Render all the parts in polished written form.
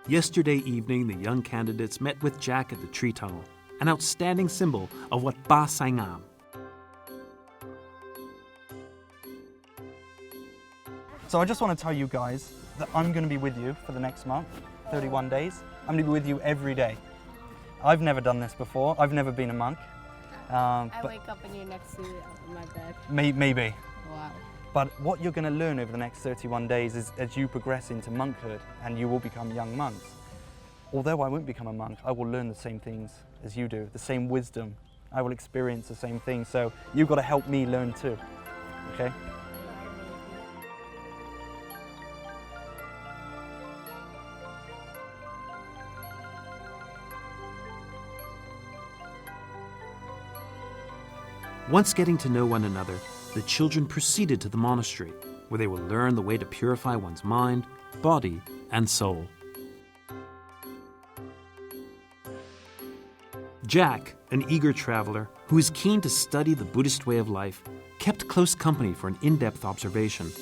Yesterday evening, the young candidates met with Jack at the tree tunnel, an outstanding symbol of what Ba Sai Ngam. So I just want to tell you guys that I'm going to be with you for the next month, 31 days. I'm going to be with you every day. I've never done this before. I've never been a monk. I wake up and you're next to my bed. Maybe. Wow. But what you're going to learn over the next 31 days is as you progress into monkhood and you will become young monks. Although I won't become a monk, I will learn the same things as you do, the same wisdom. I will experience the same things. So you've got to help me learn too, okay? Once getting to know one another, the children proceeded to the monastery, where they will learn the way to purify one's mind, body, and soul. Jack, an eager traveler who is keen to study the Buddhist way of life, kept close company for an in-depth observation.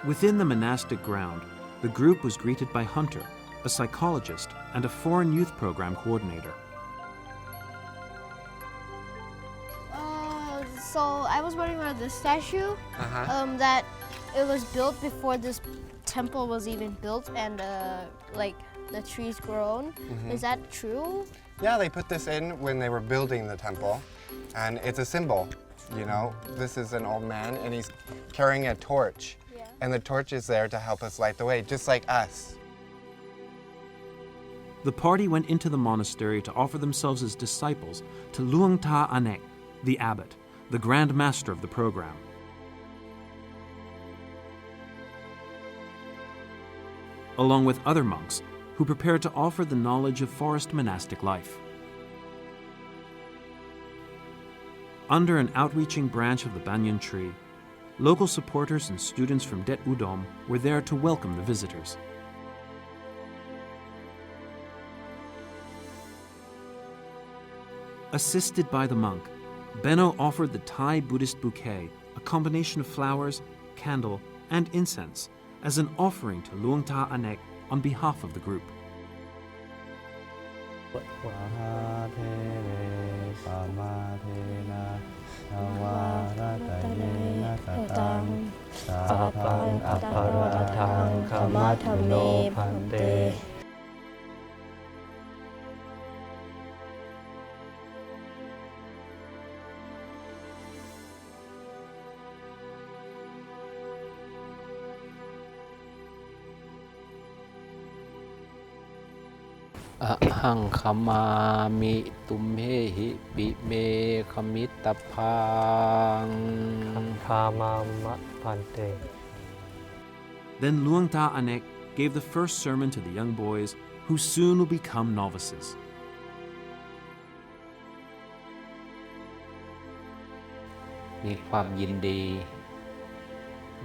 Within the monastic ground, the group was greeted by Hunter, a psychologist and a foreign youth program coordinator. So I was wondering about this statue, that it was built before this temple was even built and like the trees grown. Is that true? Yeah, they put this in when they were building the temple, and it's a symbol, you know. This is an old man and he's carrying a torch, and the torch is there to help us light the way, just like us. The party went into the monastery to offer themselves as disciples to Luang Ta Anek, the abbot, the Grand Master of the program. Along with other monks who prepared to offer the knowledge of forest monastic life. Under an outreaching branch of the banyan tree, local supporters and students from Det Udom were there to welcome the visitors. Assisted by the monk, Benno offered the Thai Buddhist bouquet, a combination of flowers, candle, and incense, as an offering to Luang Ta Anek on behalf of the group. Ahang khamami tumhehi bime kamitapang khamama pante. Then Luang Ta Anek gave the first sermon to the young boys who soon will become novices. Miความยินดี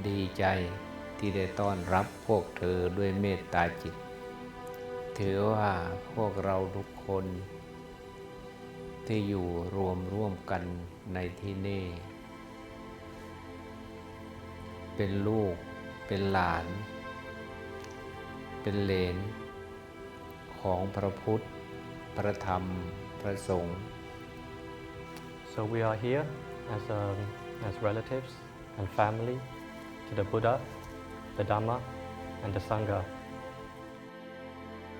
ดีใจที่ได้ต้อนรับพวกเธอด้วยเมตตาจิตถือว่าพวกเราทุกคนที่อยู่ร่วมกันในที่นี้เป็นลูกเป็นหลานเป็นเหลนของพระพุทธพระธรรมพระสงฆ์ So we are here as relatives and family to the Buddha, the Dhamma, and the Sangha.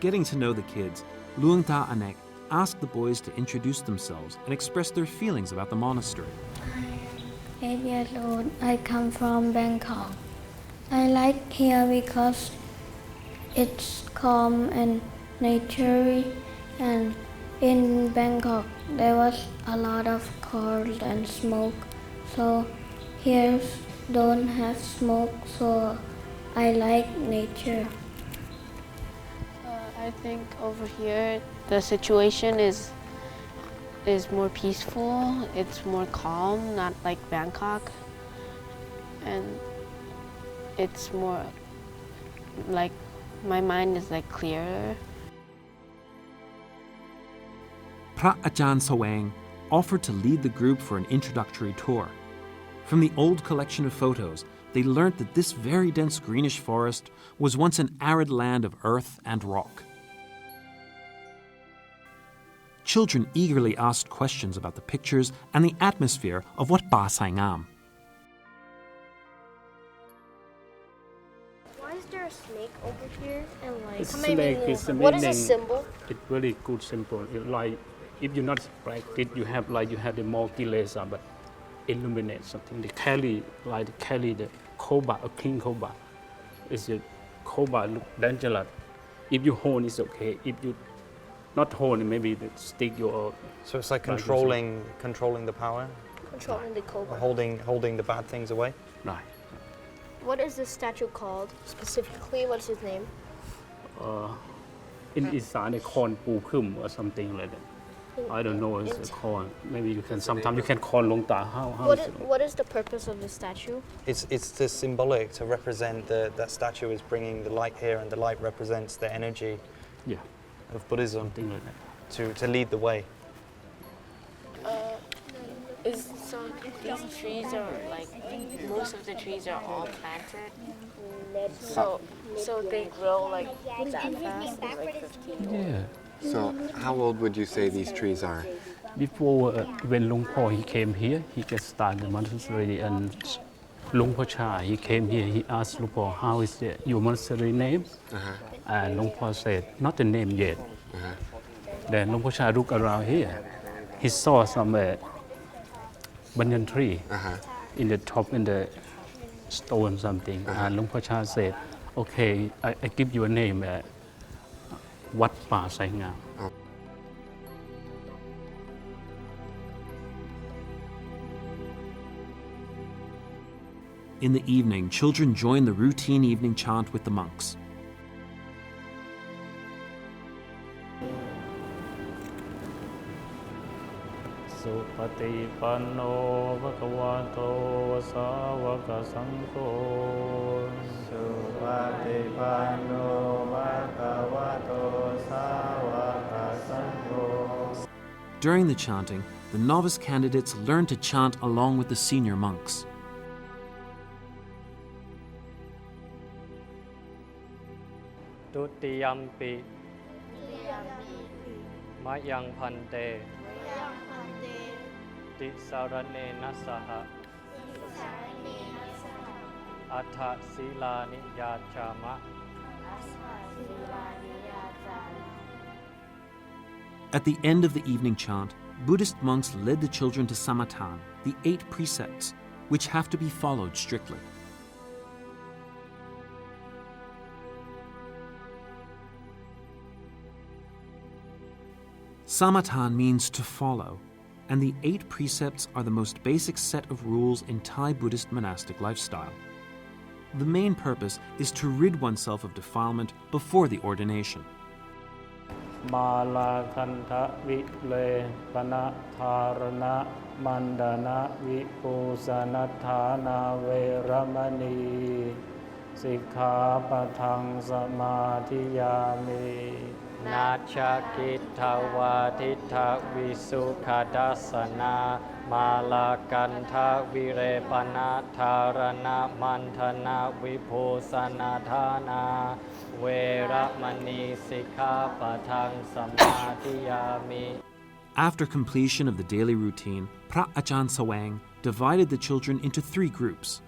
Getting to know the kids, Luang Ta Anek asked the boys to introduce themselves and express their feelings about the monastery. I'm 8 years old. I come from Bangkok. I like here because it's calm and naturey, and in Bangkok there was a lot of cold and smoke, so here don't have smoke, so I like nature. I think over here the situation is more peaceful. It's more calm, not like Bangkok, and it's more like my mind is like clearer. พระอาจารย์ Sawang offered to lead the group for an introductory tour. From the old collection of photos, they learnt that this very dense greenish forest was once an arid land of earth and rock. Children eagerly asked questions about the pictures and the atmosphere of what Pa Sai Ngam. Why is there a snake over here? And like, Snake is the what is meaning. a symbol? It's very good symbol. Like if you not practice, you have the more kilesa, but illuminate something. They carry the koba, a clean koba. It's a koba look dangerous. If you hold, it's okay. If you not hold, maybe the stick your. So it's like controlling the power, Controlling the cobra. holding the bad things away. Right. What is this statue called specifically? What's his name? In Isan, they call Pu Khum or something like that. I don't know what it's called. Maybe you can sometimes you can call Long Ta. What is the purpose of the statue? It's the symbolic to represent that statue is bringing the light here, and the light represents the energy of Buddhism, something like that. to lead the way. These trees are like, most of the trees are all planted, so they grow like that fast, like 15 years. Yeah. So how old would you say these trees are? Before when Luang Po he came here, he just started the monastery, and Luang Po Cha he came here. He asked Luang Po, "How is your monastery name?" And Luang Po said, "Not the name yet." Then Luang Po Cha looked around here. He saw some banyan tree in the top in the stone something, and Luang Po Cha said, "Okay, I give you a name, Wat Pa Sai Ngam." In the evening, children join the routine evening chant with the monks. Supatipanno bhagavato sāvaka saṅgho. Supatipanno bhagavato sāvaka saṅgho. During the chanting, the novice candidates learn to chant along with the senior monks. Tutiyampi Mayang Phante Tisarane Nasaha Atha Silani Yachama. At the end of the evening chant, Buddhist monks led the children to samathan, the 8 precepts, which have to be followed strictly. Samathan means to follow, and the 8 precepts are the most basic set of rules in Thai Buddhist monastic lifestyle. The main purpose is to rid oneself of defilement before the ordination. Malakantha vile pana tharana mandana vipusanatthana veramani sikkhapathang samadhiyami. Nachakitha Titha Visukhadasana Malakantha Virepana Tharana Mantana Vipusanadhana Veramani Sikkhapathang Samadhiyami. After completion of the daily routine, Phra Ajahn Sawang divided the children into 3 groups.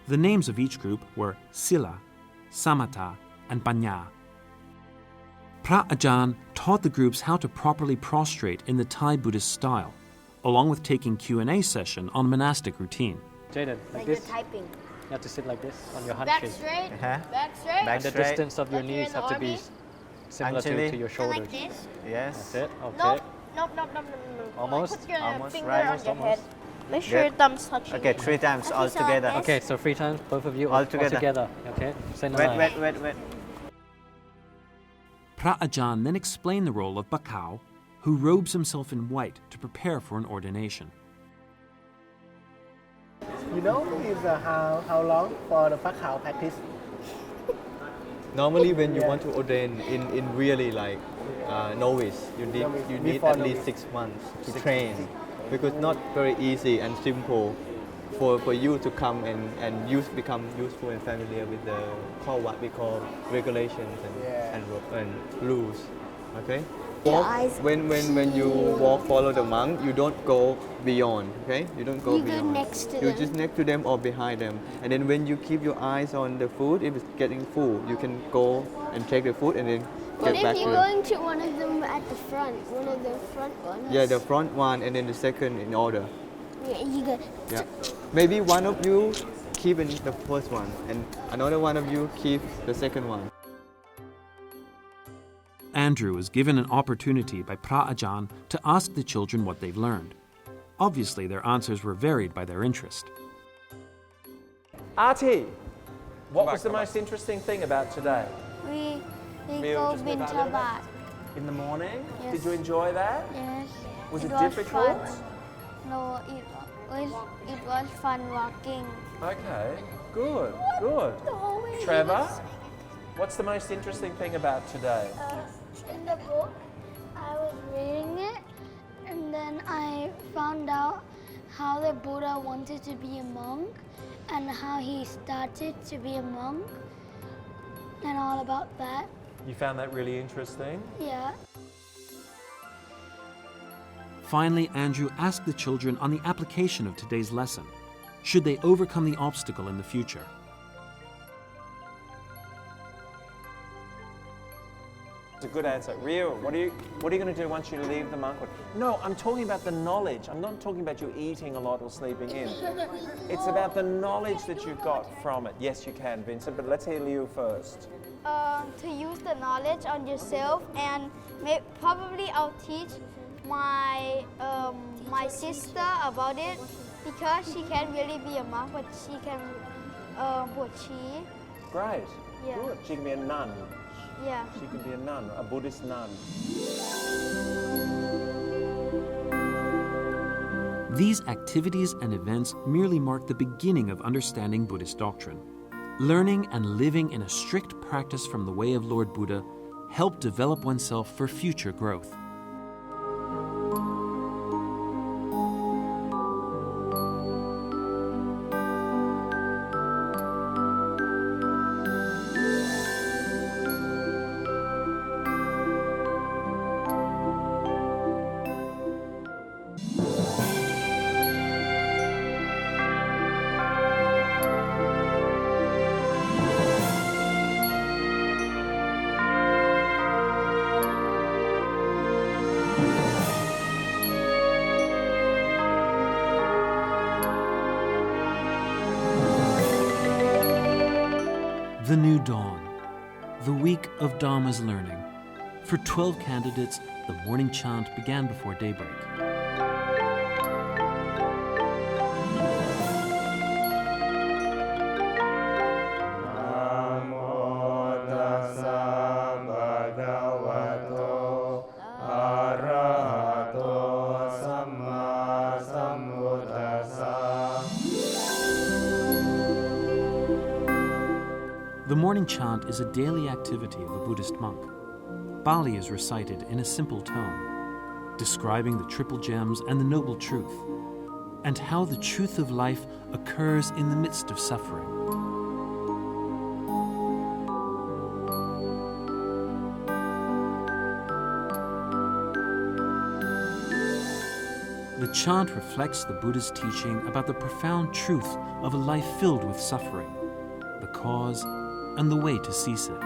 The names of each group were Sila, Samatha, and Panya. Phra Ajahn taught the groups how to properly prostrate in the Thai Buddhist style, along with taking Q&A session on monastic routine. Jaden, like this. Typing. You have to sit like this on your Back haunches. straight. Uh-huh. Back straight. Back And the straight. distance of your Like you're knees in the have to be army? similar Actually. to your And shoulders. like this. Yes. That's it. Okay. Nope. Nope. Almost. Put your Almost. finger Right. on your Almost. head. Make sure your thumb's touching. Okay, it. 3 times all That's all together. this. Okay, so 3 times, both of you All together. Okay, same line. Wait. Phra Ajahn then explained the role of Bakau, who robes himself in white to prepare for an ordination. You know is how long for the Pakao practice? Normally, when you want to ordain in really like novice, you need Before at least novice. 6 months to train, because not very easy and simple for you to come and become useful and familiar with the what we call regulations and rules. Okay. When you walk, follow the monk, you don't go beyond. Okay, you don't go beyond. You go next to You're them. just next to them or behind them. And then when you keep your eyes on the food, if it's getting full, you can go and take the food and then What get back if to you're them. going to one of them at the front, one of the front ones? Yeah, the front one and then the second in order. Yeah, you go. Yeah. Maybe one of you keep in the first one and another one of you keep the second one. Andrew was given an opportunity by Pra Ajahn to ask the children what they've learned. Obviously, their answers were varied by their interest. Artie, what was the most interesting thing about today? We Mil, go just move out a little bit. Bintabat. In the morning? Yes. Did you enjoy that? Yes. Was it difficult? Fun. No, it was fun walking. Okay, good, good. Trevor, what's the most interesting thing about today? In the book, I was reading it, and then I found out how the Buddha wanted to be a monk, and how he started to be a monk, and all about that. You found that really interesting? Yeah. Finally, Andrew asked the children on the application of today's lesson. Should they overcome the obstacle in the future? It's a good answer. Rio, what are you going to do once you leave the monkhood? No, I'm talking about the knowledge. I'm not talking about you eating a lot or sleeping in. It's about the knowledge that you got from it. Yes, you can, Vincent, but let's hear Leo first. To use the knowledge on yourself, and probably I'll teach my my sister about it, because she can't really be a monk, but she can bột trí. Great. Yeah. Good. She can be a nun. Yeah. She can be a nun, a Buddhist nun. These activities and events merely mark the beginning of understanding Buddhist doctrine. Learning and living in a strict practice from the way of Lord Buddha help develop oneself for future growth. The new dawn, the week of Dhamma's learning. For 12 candidates, the morning chant began before daybreak. The morning chant is a daily activity of a Buddhist monk. Bali is recited in a simple tone, describing the triple gems and the noble truth, and how the truth of life occurs in the midst of suffering. The chant reflects the Buddha's teaching about the profound truth of a life filled with suffering, the cause and the way to cease it.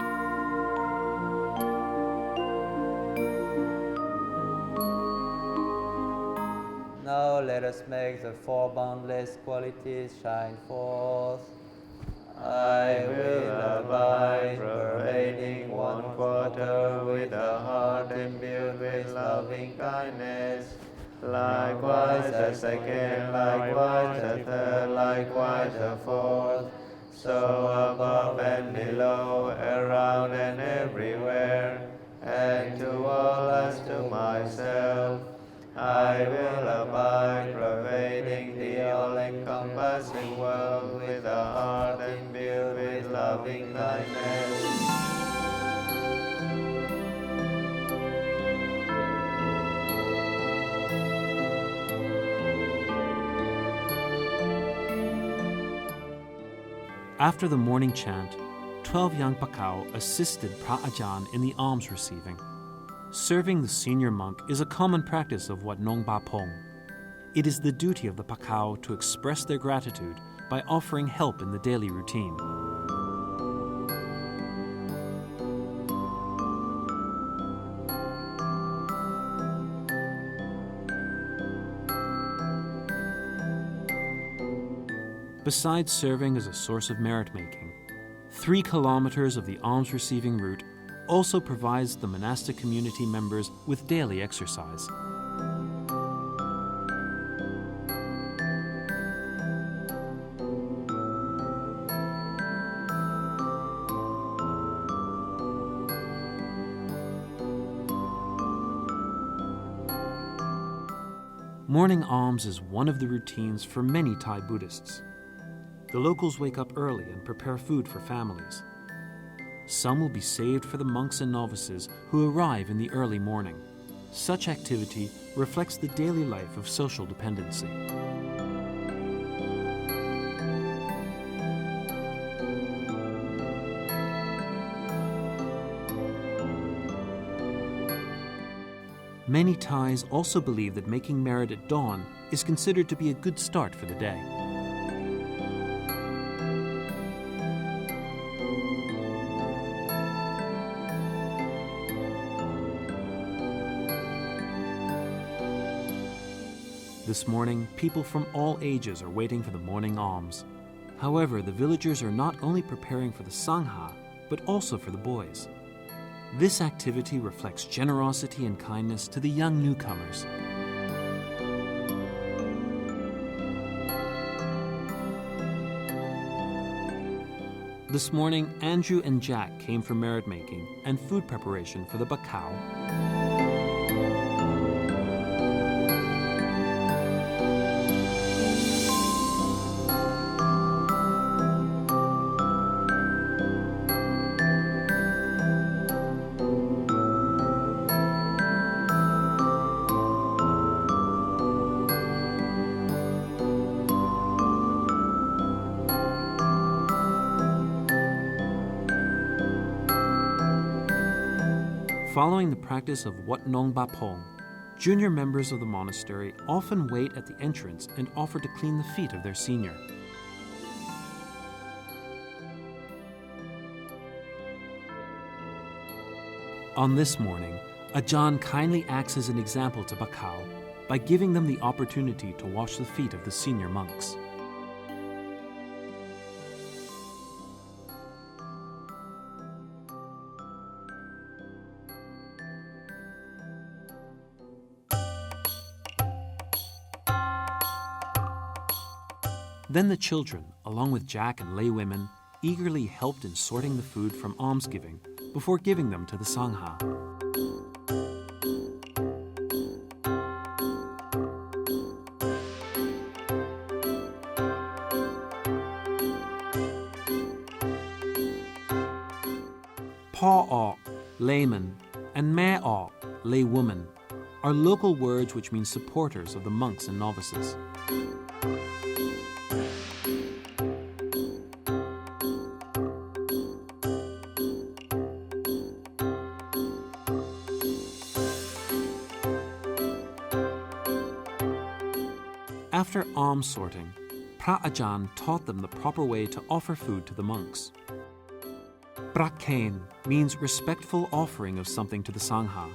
Now let us make the four boundless qualities shine forth. I will abide, pervading one quarter with a heart imbued with loving kindness. Likewise a second, likewise a third, likewise a fourth. So above and below, around and everywhere, and to all as to myself, I will abide, pervading the all-encompassing world with a heart imbued with loving kindness. After the morning chant, 12 young Pakao assisted Pra Ajahn in the alms receiving. Serving the senior monk is a common practice of Wat Nong Ba Pong. It is the duty of the Pakao to express their gratitude by offering help in the daily routine. Besides serving as a source of merit-making, 3 kilometers of the alms-receiving route also provides the monastic community members with daily exercise. Morning alms is one of the routines for many Thai Buddhists. The locals wake up early and prepare food for families. Some will be saved for the monks and novices who arrive in the early morning. Such activity reflects the daily life of social dependency. Many Thais also believe that making merit at dawn is considered to be a good start for the day. This morning, people from all ages are waiting for the morning alms. However, the villagers are not only preparing for the Sangha, but also for the boys. This activity reflects generosity and kindness to the young newcomers. This morning, Andrew and Jack came for merit making and food preparation for the Pakao. Following the practice of Wat Nong Ba Pong, junior members of the monastery often wait at the entrance and offer to clean the feet of their senior. On this morning, Ajahn kindly acts as an example to Pakao by giving them the opportunity to wash the feet of the senior monks. Then the children, along with Jack and laywomen, eagerly helped in sorting the food from almsgiving before giving them to the Sangha. Pa Auk, layman, and Me Auk, laywoman, are local words which mean supporters of the monks and novices. After alms sorting, Pra Ajahn taught them the proper way to offer food to the monks. Prakken means respectful offering of something to the Sangha.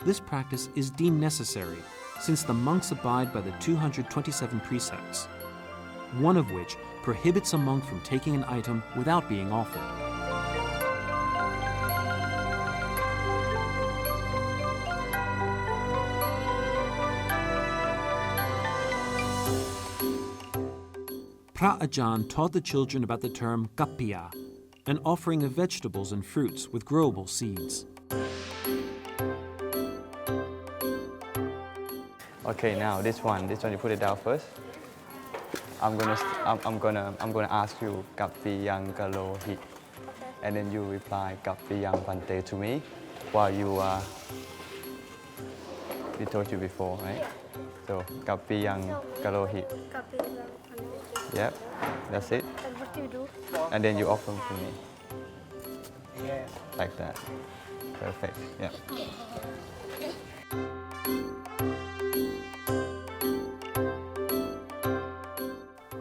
This practice is deemed necessary since the monks abide by the 227 precepts, one of which prohibits a monk from taking an item without being offered. Pra Ajahn taught the children about the term kappiya, an offering of vegetables and fruits with growable seeds. Okay, now this one you put it down first. I'm gonna ask you kappi yang kalo hi, and then you reply kappi yang pante to me, while we told you before, right? So kappi yang kalo hi. Yep, that's it. And what do you and then you offer them to me. Yeah. Like that. Perfect. Yeah.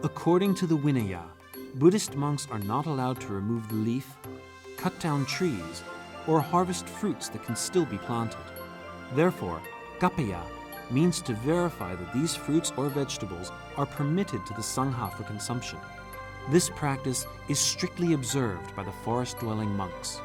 According to the Vinaya, Buddhist monks are not allowed to remove the leaf, cut down trees, or harvest fruits that can still be planted. Therefore, kapaya means to verify that these fruits or vegetables are permitted to the Sangha for consumption. This practice is strictly observed by the forest-dwelling monks.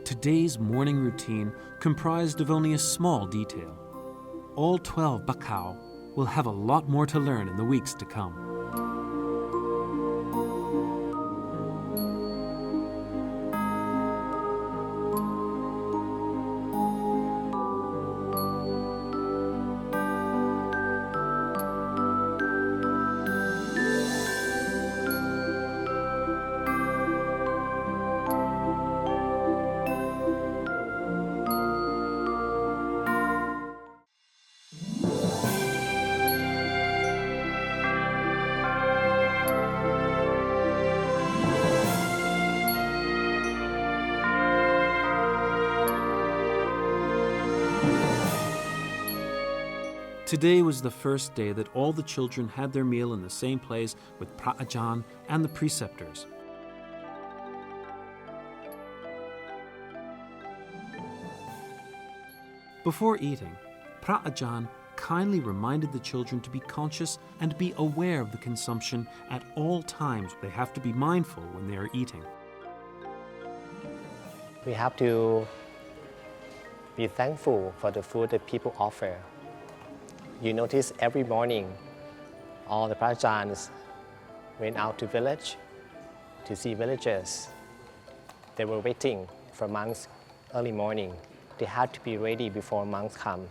Today's morning routine comprised of only a small detail. All 12 bakau will have a lot more to learn in the weeks to come. Today was the first day that all the children had their meal in the same place with Pra'ajan and the preceptors. Before eating, Pra'ajan kindly reminded the children to be conscious and be aware of the consumption at all times. They have to be mindful when they are eating. We have to be thankful for the food that people offer. You notice every morning, all the Prajans went out to village to see villagers. They were waiting for monks early morning. They had to be ready before monks come.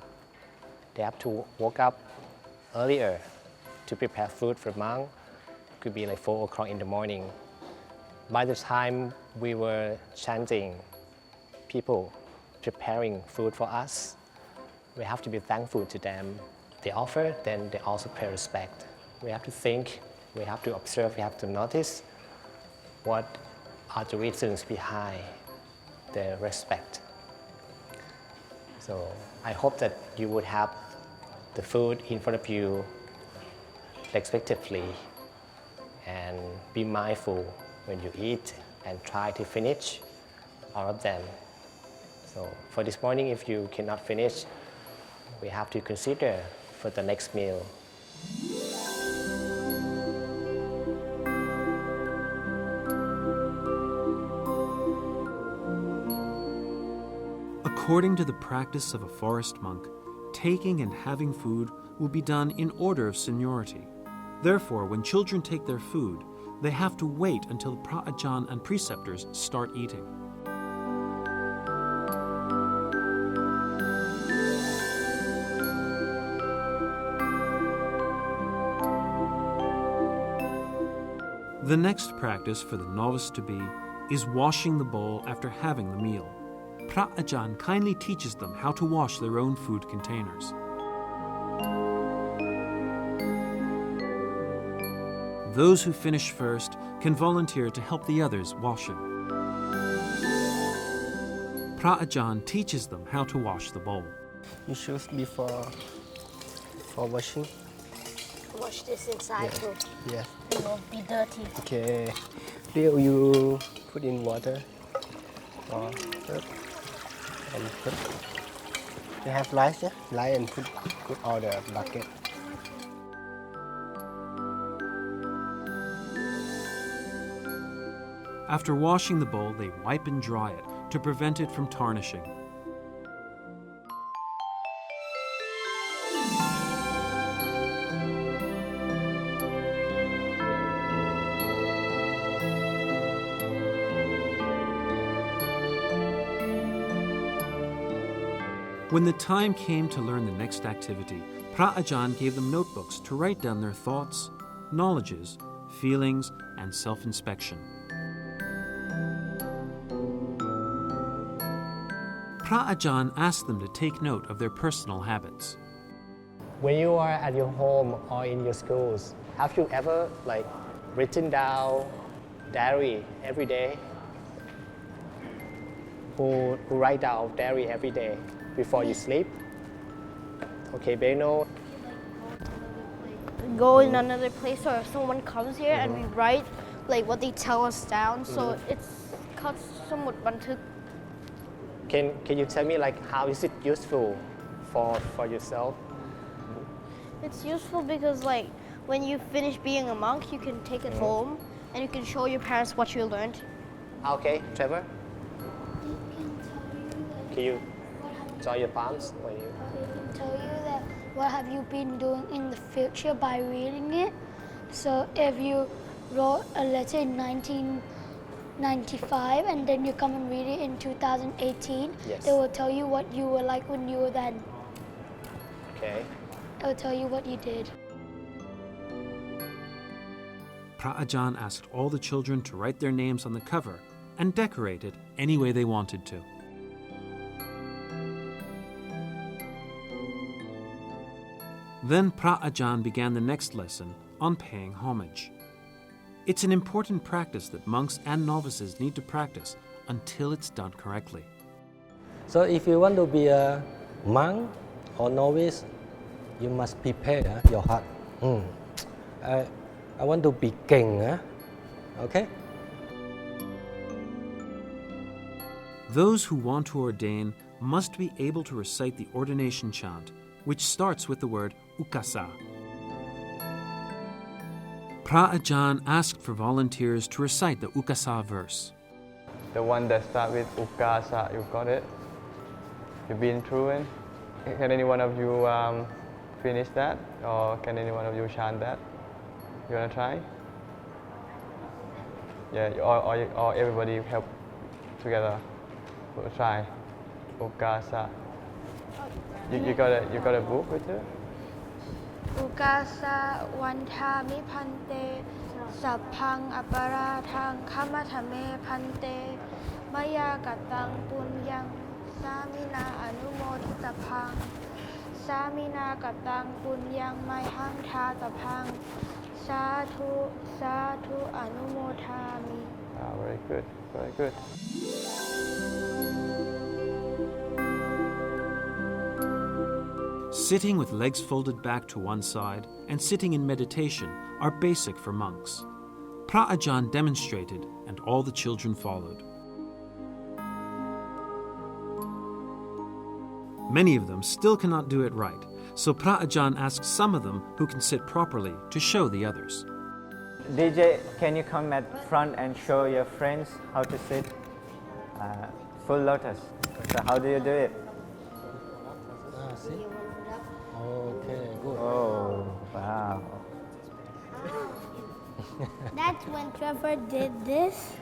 They have to wake up earlier to prepare food for monks. It could be like 4 o'clock in the morning. By the time we were chanting, people preparing food for us, we have to be thankful to them. They offer, then they also pay respect. We have to think, we have to observe, we have to notice what are the reasons behind the respect. So I hope that you would have the food in front of you respectively and be mindful when you eat and try to finish all of them. So for this morning, if you cannot finish, we have to consider for the next meal. According to the practice of a forest monk, taking and having food will be done in order of seniority. Therefore, when children take their food, they have to wait until Pra'ajan and preceptors start eating. The next practice for the novice-to-be is washing the bowl after having the meal. Pra'ajan kindly teaches them how to wash their own food containers. Those who finish first can volunteer to help the others wash it. Pra'ajan teaches them how to wash the bowl. You choose before washing. Wash this inside too. Yes. It will be dirty. Okay. Will you put in water? And put. You have rice, yeah? Rice and put all the bucket. After washing the bowl, they wipe and dry it to prevent it from tarnishing. When the time came to learn the next activity, Pra Ajahn gave them notebooks to write down their thoughts, knowledges, feelings, and self-inspection. Pra Ajahn asked them to take note of their personal habits. When you are at your home or in your schools, have you ever written down diary every day? Who write down diary every day before you sleep? Okay, Beno. Go in another place, or if someone comes here and we write what they tell us down, so it's called samut bantuk. Can you tell me how is it useful for yourself? It's useful because when you finish being a monk, you can take it home and you can show your parents what you learned. Okay, Trevor. Can you join your palms? I can tell you that what have you been doing in the future by reading it. So if you wrote a letter in 1995 and then you come and read it in 2018, yes, it will tell you what you were like when you were then. Okay. It will tell you what you did. Pra Ajahn asked all the children to write their names on the cover and decorate it any way they wanted to. Then Pra Ajahn began the next lesson on paying homage. It's an important practice that monks and novices need to practice until it's done correctly. So if you want to be a monk or novice, you must prepare your heart. I want to be king, okay? Those who want to ordain must be able to recite the ordination chant, which starts with the word ukasa. Pra Ajahn asked for volunteers to recite the ukasa verse. The one that starts with ukasa, you got it? You've been through it? Can any one of you finish that? Or can any one of you chant that? You wanna try? Yeah, or everybody help together. We'll try. Ukasa. You got a book with you? Ukasa wantami phante saphang aparathang kamathame phante maya katang punyang samina anumoditaphang samina katang punyang mayhang thataphang sadhu sadhu anumodhami. Very good, very good. Sitting with legs folded back to one side and sitting in meditation are basic for monks. Pra Ajahn demonstrated and all the children followed. Many of them still cannot do it right, so Pra Ajahn asked some of them who can sit properly to show the others. DJ, can you come at front and show your friends how to sit full lotus? So how do you do it? See? Okay, good. Oh, wow. That's when Trevor did this,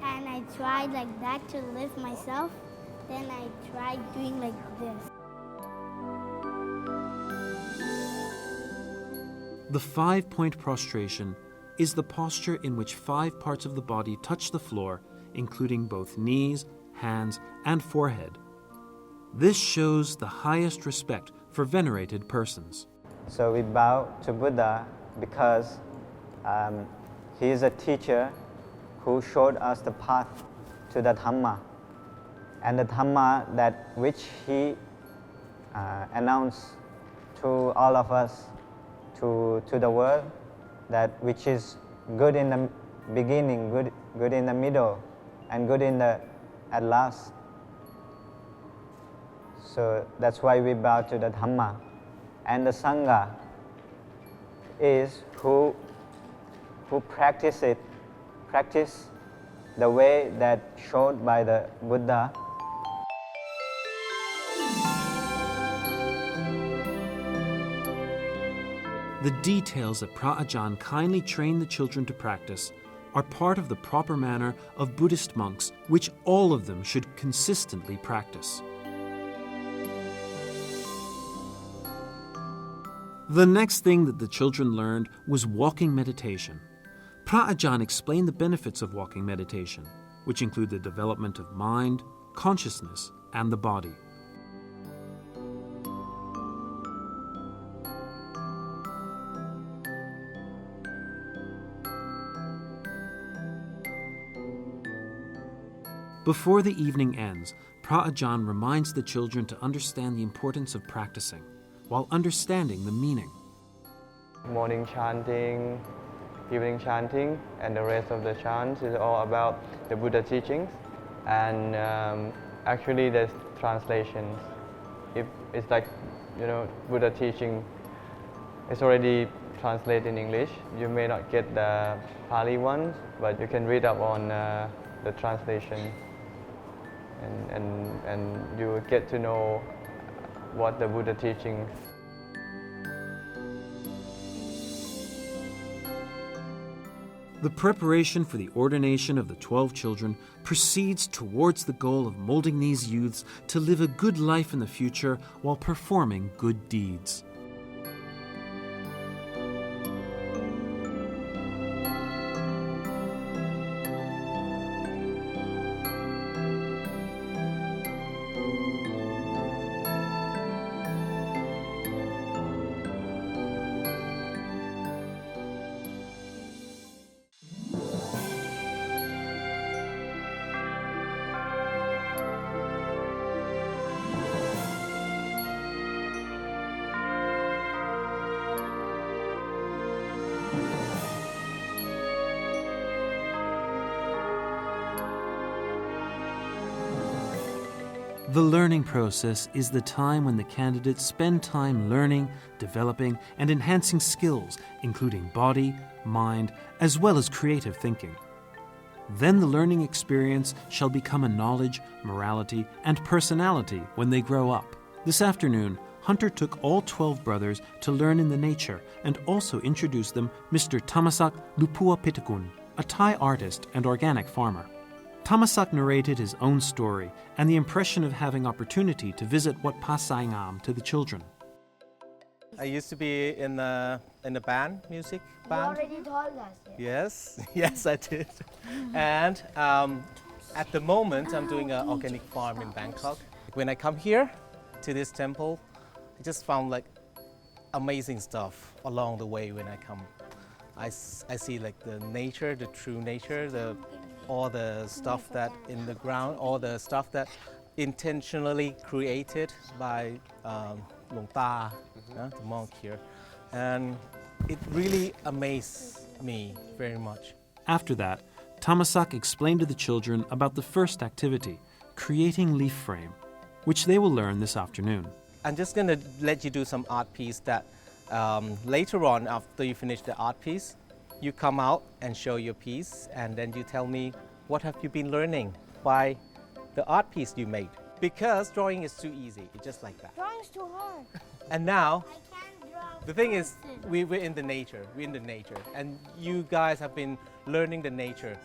and I tried like that to lift myself. Then I tried doing like this. The 5-point prostration is the posture in which 5 parts of the body touch the floor, including both knees, hands, and forehead. This shows the highest respect for venerated persons. So we bow to Buddha because he is a teacher who showed us the path to the Dhamma. And the Dhamma that which he announced to all of us, to the world, that which is good in the beginning, good in the middle, and good at last. So that's why we bow to the Dhamma. And the Sangha is who practice the way that showed by the Buddha. The details that Pra Ajahn kindly trained the children to practice are part of the proper manner of Buddhist monks, which all of them should consistently practice. The next thing that the children learned was walking meditation. Pra Ajahn explained the benefits of walking meditation, which include the development of mind, consciousness, and the body. Before the evening ends, Pra Ajahn reminds the children to understand the importance of practicing, while understanding the meaning. Morning chanting, evening chanting, and the rest of the chants is all about the Buddha teachings. And actually there's translations. If it's like, Buddha teaching is already translated in English. You may not get the Pali ones, but you can read up on the translation. And you will get to know what the Buddha teaching. The preparation for the ordination of the 12 children proceeds towards the goal of molding these youths to live a good life in the future while performing good deeds. The learning process is the time when the candidates spend time learning, developing, and enhancing skills, including body, mind, as well as creative thinking. Then the learning experience shall become a knowledge, morality, and personality when they grow up. This afternoon, Hunter took all 12 brothers to learn in the nature and also introduced them Mr. Tamasak Lupua Pitakun, a Thai artist and organic farmer. Tamasak narrated his own story and the impression of having opportunity to visit Wat Pasai Ngam to the children. I used to be in the band, music band. You already told us. Yes, yes I did. And at the moment I'm doing an organic farm in Bangkok. When I come here to this temple, I just found like amazing stuff along the way when I come. I see like the nature, the true nature, all the stuff that in the ground, all the stuff that intentionally created by Luang Ta, the monk here. And it really amazed me very much. After that, Tamasak explained to the children about the first activity, creating leaf frame, which they will learn this afternoon. I'm just going to let you do some art piece that later on, after you finish the art piece, you come out and show your piece, and then you tell me what have you been learning by the art piece you made. Because drawing is too easy, it's just like that. Drawing's too hard. And now, the thing is, we're in the nature, and you guys have been learning the nature.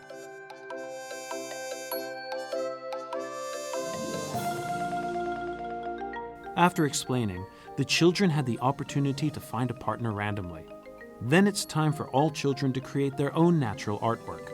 After explaining, the children had the opportunity to find a partner randomly. Then it's time for all children to create their own natural artwork.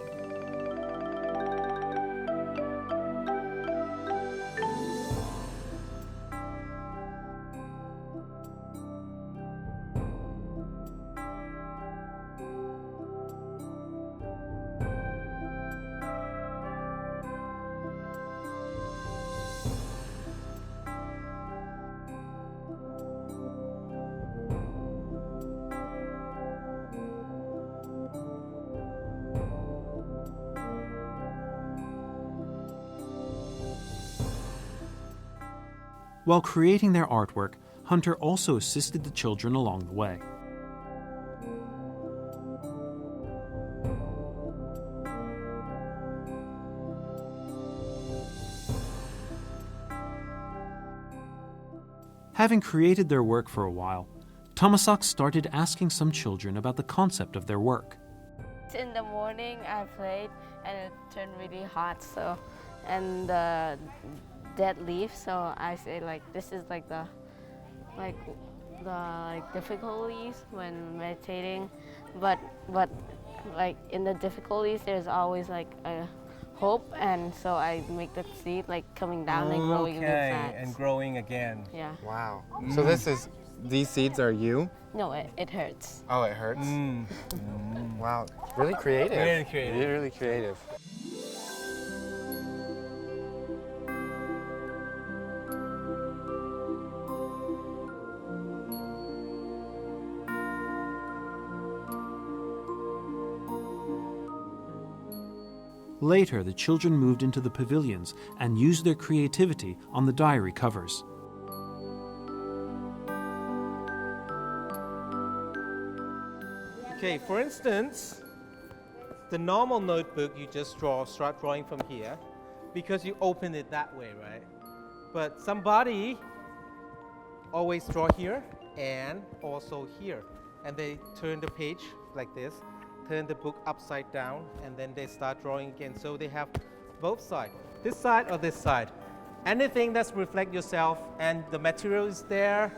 While creating their artwork, Hunter also assisted the children along the way. Having created their work for a while, Tamasak started asking some children about the concept of their work. In the morning I played and it turned really hot, and dead leaf, so I say like this is like difficulties when meditating, but like in the difficulties there's always like a hope, and so I make the seed like coming down and growing really fast. And growing again. Yeah. Wow. So these seeds are you? No, it hurts. Oh, it hurts? Wow. Really creative. Really creative. Really creative. Later, the children moved into the pavilions and used their creativity on the diary covers. Okay, for instance, the normal notebook you just start drawing from here because you open it that way, right? But somebody always draw here and also here. And they turn the page like this, turn the book upside down, and then they start drawing again. So they have both sides, this side or this side. Anything that's reflect yourself, and the material is there,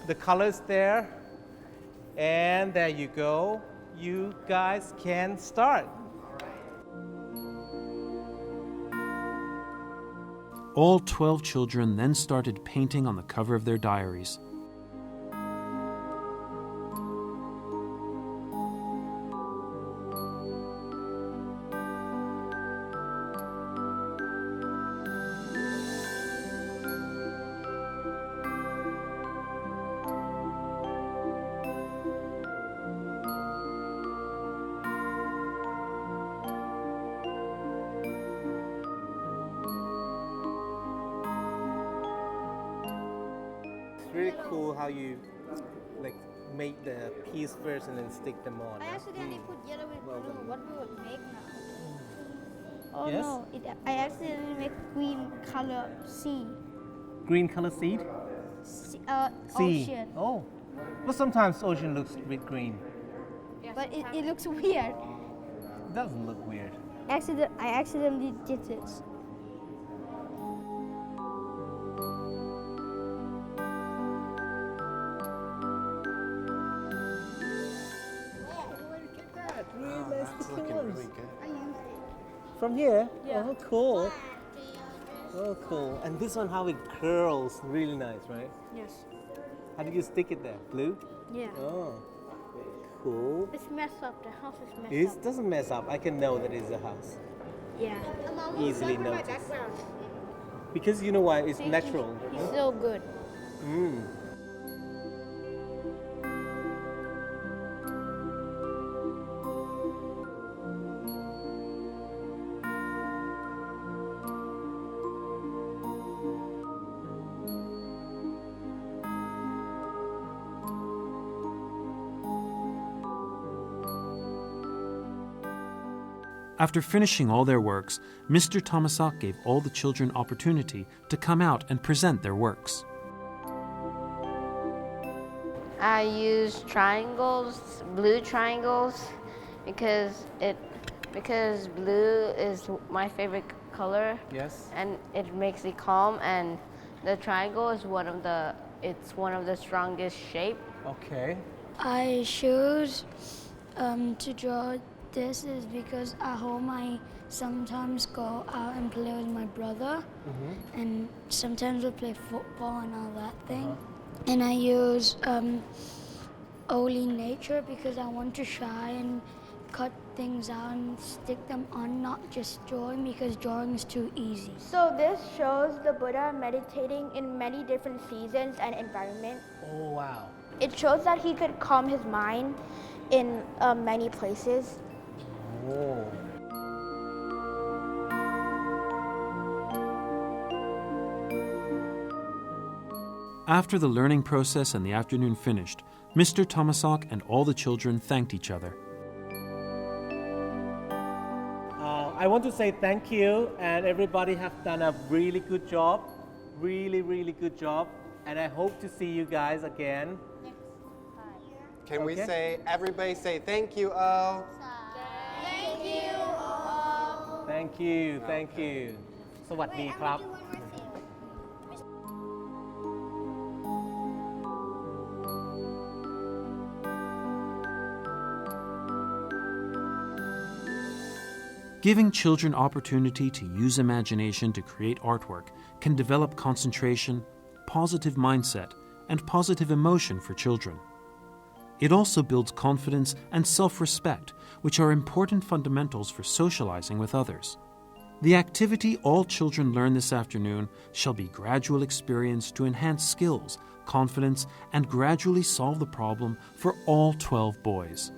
the color is there, and there you go. You guys can start. All 12 children then started painting on the cover of their diaries. It's really cool how you like make the piece first and then stick them on. I accidentally put yellow with blue. What will it make now? Oh Yes? no, I accidentally make green color sea. Green color seed? Sea. Sea. Ocean. Oh. Well, sometimes ocean looks a bit green. But it looks weird. It doesn't look weird. I accidentally did it. That's looking really good. From here? Yeah. Oh, cool. Oh, cool. And this one, how it curls, really nice, right? Yes. How did you stick it there? Glue? Yeah. Oh, cool. It's messed up. The house is messed It doesn't mess up. I can know that it's a house. Yeah. Easily notice. Because you know why? It's natural. He's so good. Mm. After finishing all their works, Mr. Thomasak gave all the children opportunity to come out and present their works. I use triangles, blue triangles, because blue is my favorite color. Yes. And it makes me calm, and the triangle is one of the strongest shape. Okay. I choose to draw this is because at home I sometimes go out and play with my brother, and sometimes we play football and all that thing. And I use only nature because I want to try and cut things out and stick them on, not just drawing because drawing is too easy. So this shows the Buddha meditating in many different seasons and environments. Oh, wow. It shows that he could calm his mind in many places. Oh. After the learning process and the afternoon finished, Mr. Thomasak and all the children thanked each other. I want to say thank you, and everybody have done a really good job. Really, really good job. And I hope to see you guys again. Can we say, everybody say thank you, oh? Thank you all. Thank you, thank you. สวัสดีครับ Wait, Giving children opportunity to use imagination to create artwork can develop concentration, positive mindset, and positive emotion for children. It also builds confidence and self-respect, which are important fundamentals for socializing with others. The activity all children learn this afternoon shall be gradual experience to enhance skills, confidence, and gradually solve the problem for all 12 boys.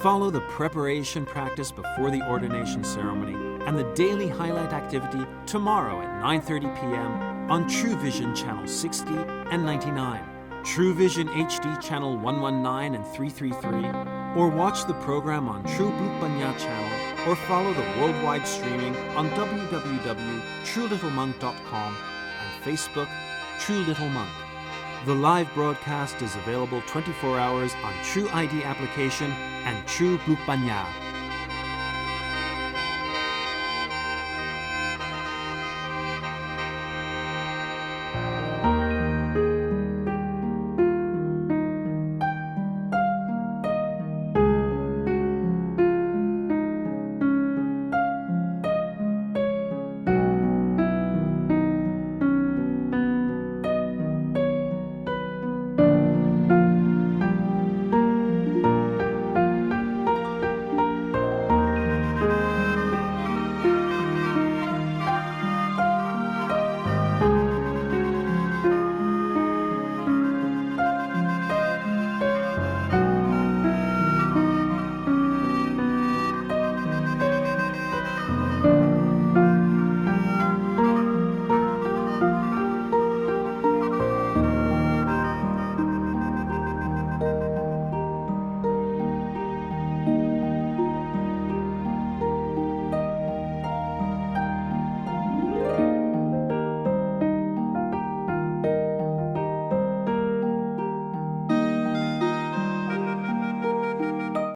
Follow the preparation practice before the ordination ceremony and the daily highlight activity tomorrow at 9:30 p.m. on True Vision Channel 60 and 99, True Vision HD Channel 119 and 333, or watch the program on True Banya channel, or follow the worldwide streaming on www.truelittlemonk.com and Facebook True Little Monk. The live broadcast is available 24 hours on True ID application and True Banya.